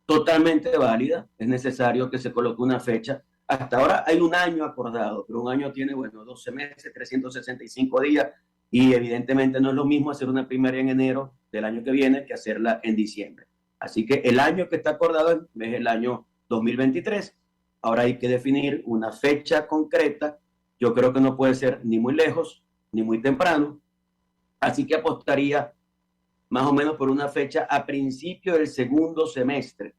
[SPEAKER 8] Totalmente válida. Es necesario que se coloque una fecha. Hasta ahora hay un año acordado, pero un año tiene, 12 meses, 365 días. Y evidentemente no es lo mismo hacer una primaria en enero del año que viene que hacerla en diciembre. Así que el año que está acordado es el año 2023. Ahora hay que definir una fecha concreta. Yo creo que no puede ser ni muy lejos ni muy temprano. Así que apostaría más o menos por una fecha a principio del segundo semestre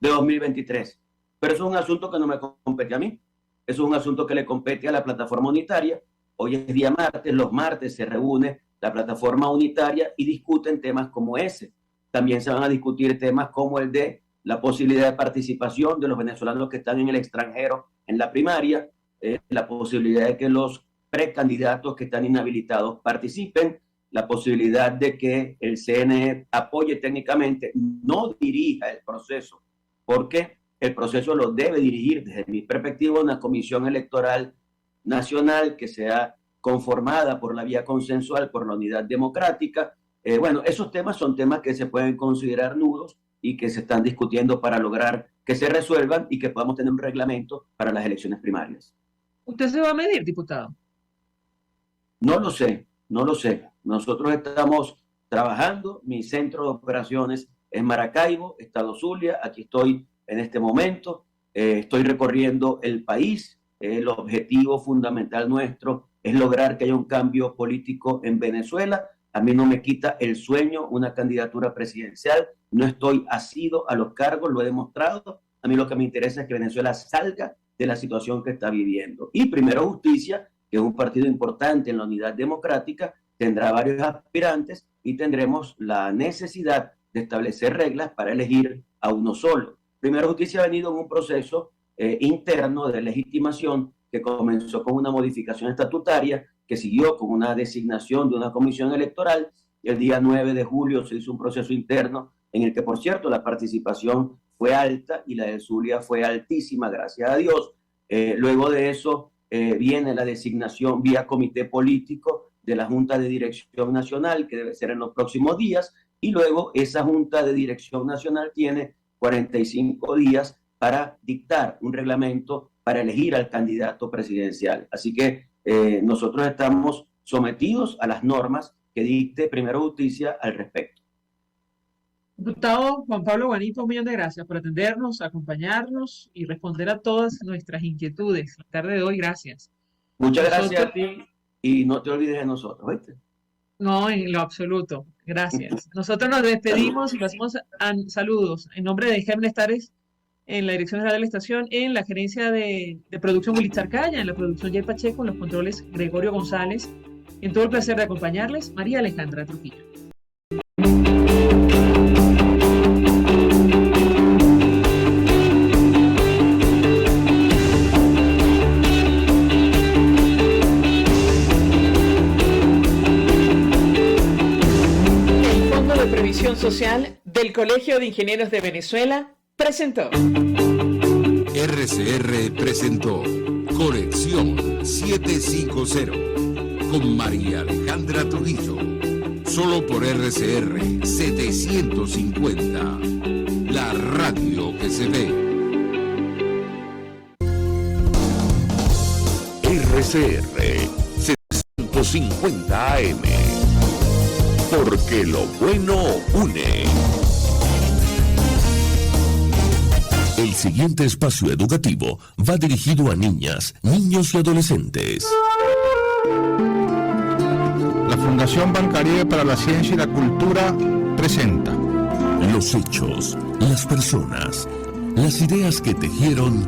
[SPEAKER 8] de 2023. Pero eso es un asunto que no me compete a mí. Eso es un asunto que le compete a la plataforma unitaria. Hoy es día martes, los martes se reúne la plataforma unitaria y discuten temas como ese. También se van a discutir temas como el de la posibilidad de participación de los venezolanos que están en el extranjero en la primaria, la posibilidad de que los precandidatos que están inhabilitados participen, la posibilidad de que el CNE apoye técnicamente, no dirija el proceso, porque el proceso lo debe dirigir, desde mi perspectiva, una comisión electoral nacional que sea conformada por la vía consensual, por la unidad democrática. Esos temas son temas que se pueden considerar nudos y que se están discutiendo para lograr que se resuelvan y que podamos tener un reglamento para las elecciones primarias.
[SPEAKER 1] ¿Usted se va a medir, diputado?
[SPEAKER 8] No lo sé. Nosotros estamos trabajando, mi centro de operaciones es Maracaibo, Estado Zulia, aquí estoy en este momento, estoy recorriendo el país. El objetivo fundamental nuestro es lograr que haya un cambio político en Venezuela. A mí no me quita el sueño una candidatura presidencial, no estoy asido a los cargos, lo he demostrado. A mí lo que me interesa es que Venezuela salga de la situación que está viviendo. Y Primero Justicia, que es un partido importante en la unidad democrática, tendrá varios aspirantes y tendremos la necesidad de establecer reglas para elegir a uno solo. Primero Justicia ha venido en un proceso interno de legitimación que comenzó con una modificación estatutaria, que siguió con una designación de una comisión electoral. El día 9 de julio se hizo un proceso interno en el que, por cierto, la participación fue alta y la del Zulia fue altísima, gracias a Dios. Luego de eso viene la designación vía comité político de la Junta de Dirección Nacional, que debe ser en los próximos días, y luego esa Junta de Dirección Nacional tiene 45 días para dictar un reglamento para elegir al candidato presidencial. Así que nosotros estamos sometidos a las normas que dicte Primero Justicia al respecto.
[SPEAKER 1] Diputado Juan Pablo Guanito, un millón de gracias por atendernos, acompañarnos y responder a todas nuestras inquietudes. La tarde de hoy, gracias.
[SPEAKER 8] Muchas gracias a ti y no te olvides de nosotros, ¿viste?
[SPEAKER 1] No, en lo absoluto. Gracias. Nosotros nos despedimos y pasamos saludos en nombre de Germán Estares en la Dirección General de la Estación, en la Gerencia de Producción Willy Charcaya, en la producción Jay Pacheco, en los controles Gregorio González. En todo el placer de acompañarles, María Alejandra Trujillo. Social del Colegio de Ingenieros de Venezuela presentó.
[SPEAKER 2] RCR presentó Conexión 750 con María Alejandra Trujillo. Solo por RCR 750, la radio que se ve. RCR 750 AM. Porque lo bueno une. El siguiente espacio educativo va dirigido a niñas, niños y adolescentes.
[SPEAKER 5] La Fundación Bancaribe para la Ciencia y la Cultura presenta
[SPEAKER 2] los hechos, las personas, las ideas que tejieron